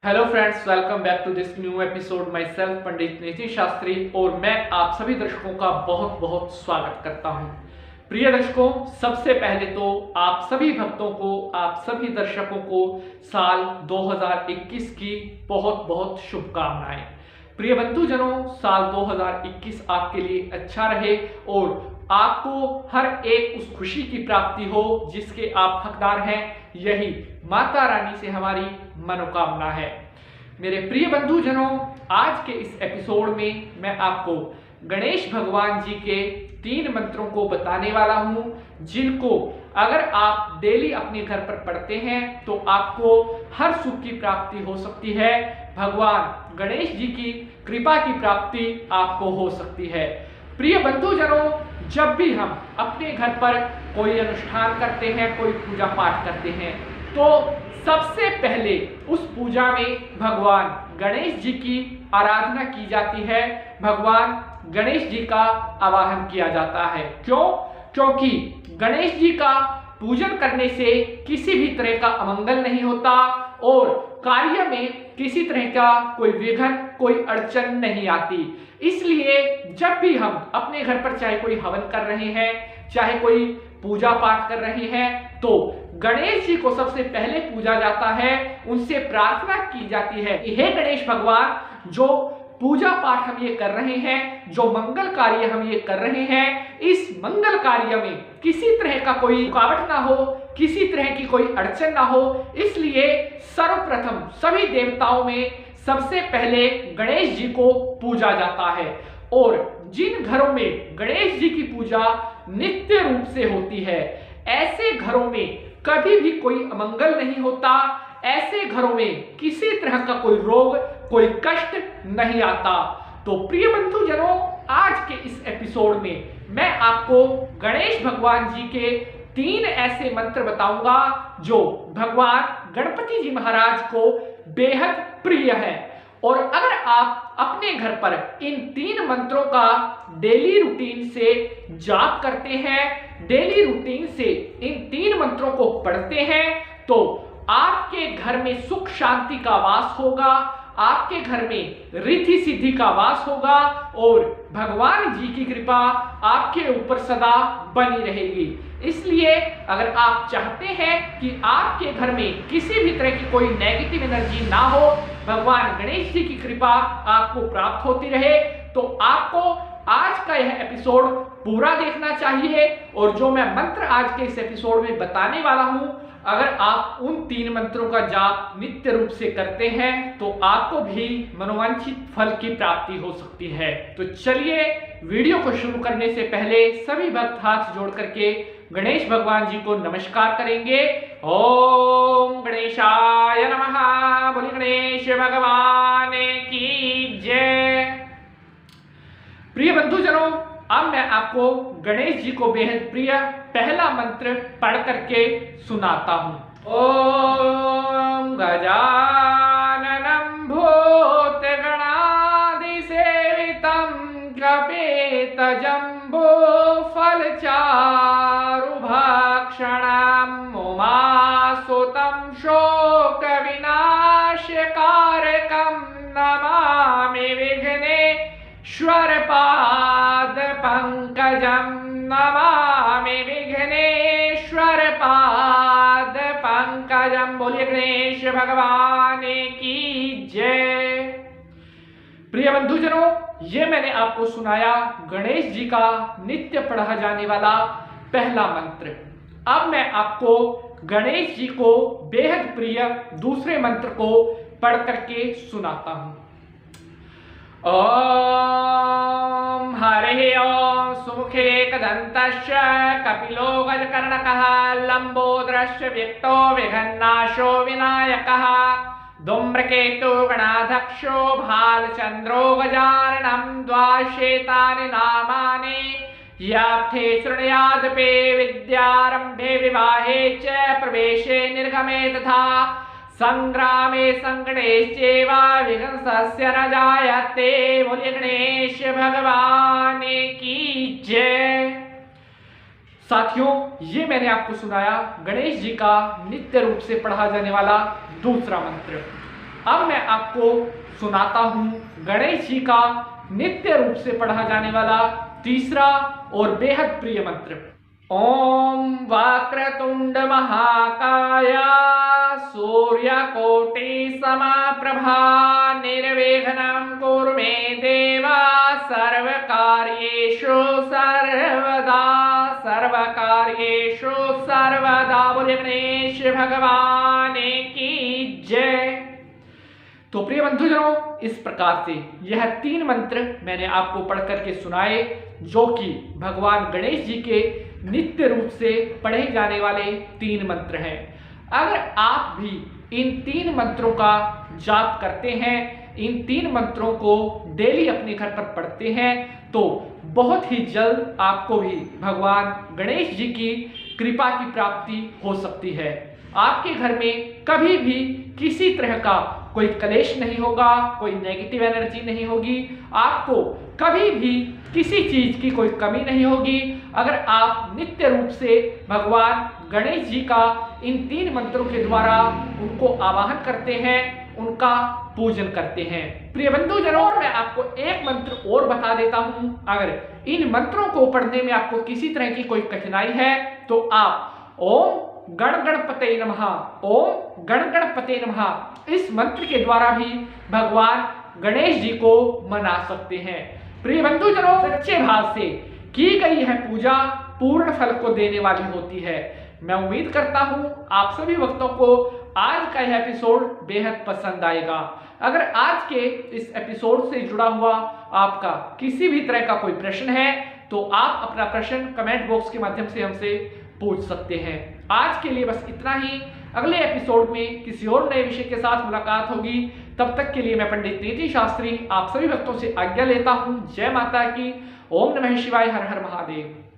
Hello friends, welcome back to this new episode. Myself Pandit Niti Shastri और मैं आप सभी दर्शकों का बहुत बहुत स्वागत करता हूं। प्रिय दर्शकों, सबसे पहले तो आप सभी भक्तों को, आप सभी दर्शकों को साल 2021 की बहुत बहुत शुभकामनाएं। प्रिय बंधुजनों, साल 2021 आपके लिए अच्छा रहे और आपको हर एक उस खुशी की प्राप्ति हो जिसके आप हकदार हैं। यही माता रानी से हमारी मनोकामना है। मेरे प्रिय बंधुजनों, आज के इस एपिसोड में मैं आपको गणेश भगवान जी के 3 मंत्रों को बताने वाला हूं, जिनको अगर आप डेली अपने घर पर पढ़ते हैं तो आपको हर सुख की प्राप्ति हो सकती है। भगवान गणेश जी की कृपा की प्राप्ति आपको हो सकती है। प्रिय बंधुजनों, जब भी हम अपने घर पर कोई अनुष्ठान करते हैं, कोई पूजा पाठ करते हैं, तो सबसे पहले उस पूजा में भगवान गणेश जी की आराधना की जाती है, भगवान गणेश जी का आवाहन किया जाता है। क्यों? क्योंकि गणेश जी का पूजन करने से किसी भी तरह का अमंगल नहीं होता और कार्य में किसी तरह का कोई विघ्न, कोई अड़चन नहीं आती। इसलिए जब भी हम अपने घर पर चाहे कोई हवन कर रहे हैं, चाहे कोई पूजा पाठ कर रहे हैं, तो गणेश जी को सबसे पहले पूजा जाता है, उनसे प्रार्थना की जाती है, हे गणेश भगवान, जो पूजा पाठ हम ये कर रहे हैं, जो मंगल कार्य हम ये कर रहे हैं, इस मंगल कार्य में किसी तरह का कोई रुकावट ना हो, किसी तरह की कोई अड़चन ना हो। इसलिए सर्वप्रथम सभी देवताओं में सबसे पहले गणेश जी को पूजा जाता है। और जिन घरों में गणेश जी की पूजा नित्य रूप से होती है, ऐसे घरों में कभी भी कोई अमंगल नहीं होता, ऐसे घरों में किसी तरह का कोई रोग, कोई कष्ट नहीं आता। तो प्रिय बंधुजनों, आज के इस एपिसोड में मैं आपको गणेश भगवान जी के 3 ऐसे मंत्र बताऊंगा जो भगवान गणपति जी महाराज को बेहद प्रिय है। और अगर आप अपने घर पर इन 3 मंत्रों का डेली रूटीन से जाप करते हैं, डेली रूटीन से इन 3 मंत्रों को पढ़ते हैं, तो आपके घर में सुख शांति का वास होगा, आपके घर में रिद्धि सिद्धि का वास होगा और भगवान जी की कृपा आपके ऊपर सदा बनी रहेगी। इसलिए अगर आप चाहते हैं कि आपके घर में किसी भी तरह की कोई नेगेटिव एनर्जी ना हो, भगवान गणेश जी की कृपा आपको प्राप्त होती रहे, तो आपको आज का यह एपिसोड पूरा देखना चाहिए। और जो मैं मंत्र आज के इस एपिसोड में बताने वाला हूं, अगर आप उन 3 मंत्रों का जाप नित्य रूप से करते हैं तो आपको भी मनोवांछित फल की प्राप्ति हो सकती है। तो चलिए, वीडियो को शुरू करने से पहले सभी भक्त हाथ जोड़ करके गणेश भगवान जी को नमस्कार करेंगे। ओम गणेशाय नमः। बोलिए गणेश भगवान की जय। प्रिय बंधुजनों, अब मैं आपको गणेश जी को बेहद प्रिय पहला मंत्र पढ़ करके सुनाता हूं। ओम गजाननं भूत गणादि सेवितं कपेत जम्बो फलचारु भक्षणं उमासुतं शोक विनाशकारकं नमामि विघ्नेश्वर पाद पंकजं, नमामि विघ्नेश्वर पाद पंकजं। बोलिए गणेश भगवान की जय। प्रिय बंधुजनों, ये मैंने आपको सुनाया गणेश जी का नित्य पढ़ा जाने वाला पहला मंत्र। अब मैं आपको गणेश जी को बेहद प्रिय दूसरे मंत्र को पढ़ करके सुनाता हूं। ओम हरे ओम सुमुखे कदंतस्य कपिलो गजकर्णकः लंबोदरस्य व्यक्तो विघ्ननाशो विनायकः धूम्रकेतु गणाध्यक्षो भालचंद्रो गजाननं द्वाशेतानि नामानि याप्थे शृणुयादपि विद्यारंभे विवाहे च प्रवेशे निर्गमे तथा संग्रामे संकटेश्चैव विघ्नस्य न जायते। बोलिए गणेश भगवान की जय। साथियों, ये मैंने आपको सुनाया गणेश जी का नित्य रूप से पढ़ा जाने वाला दूसरा मंत्र। अब मैं आपको सुनाता हूं गणेश जी का नित्य रूप से पढ़ा जाने वाला तीसरा और बेहद प्रिय मंत्र। ओम वक्रतुंड महाकाय सूर्यकोटि समप्रभा निर्विघ्नं कुरु मे देव सर्वकार्येषु सर्वदा बोले गणेश भगवान की जय। तो प्रिय बंधुजनों, इस प्रकार से यह 3 मंत्र मैंने आपको पढ़ करके सुनाए जो कि भगवान गणेश जी के नित्य रूप से पढ़े जाने वाले 3 मंत्र हैं। अगर आप भी इन 3 मंत्रों का जाप करते हैं, इन 3 मंत्रों को डेली अपने घर पर पढ़ते हैं, तो बहुत ही जल्द आपको भी भगवान गणेश जी की कृपा की प्राप्ति हो सकती है। आपके घर में कभी भी किसी तरह का कोई कलेश नहीं होगा, कोई नेगेटिव एनर्जी नहीं होगी, आपको कभी भी किसी चीज की कोई कमी नहीं होगी अगर आप नित्य रूप से भगवान गणेश जी का इन 3 मंत्रों के द्वारा उनको आवाहन करते हैं, उनका पूजन करते हैं। प्रिय बंधुजनों, मैं आपको एक मंत्र और बता देता हूं। अगर इन मंत्रों को पढ़ने में आपको किसी तरह की कोई कठिनाई है तो आप ओम गण गणपते नमः, ओम गण गणपते नमः इस मंत्र के द्वारा भी भगवान गणेश जी को मना सकते हैं। प्रिय बंधुजनों, सच्चे भाव से की गई यह पूजा पूर्ण फल को देने वाली होती है। मैं उम्मीद करता हूं आप सभी भक्तों को आज का यह एपिसोड बेहद पसंद आएगा। अगर आज के इस एपिसोड से जुड़ा हुआ आपका किसी भी तरह का कोई प्रश्न है तो आप अपना प्रश्न कमेंट बॉक्स के माध्यम से हमसे पूछ सकते हैं। आज के लिए बस इतना ही। अगले एपिसोड में किसी और नए विषय के साथ मुलाकात होगी। तब तक के लिए मैं पंडित नीति शास्त्री आप सभी भक्तों से आज्ञा लेता हूं। जय माता की। ओम नमः शिवाय। हर हर महादेव।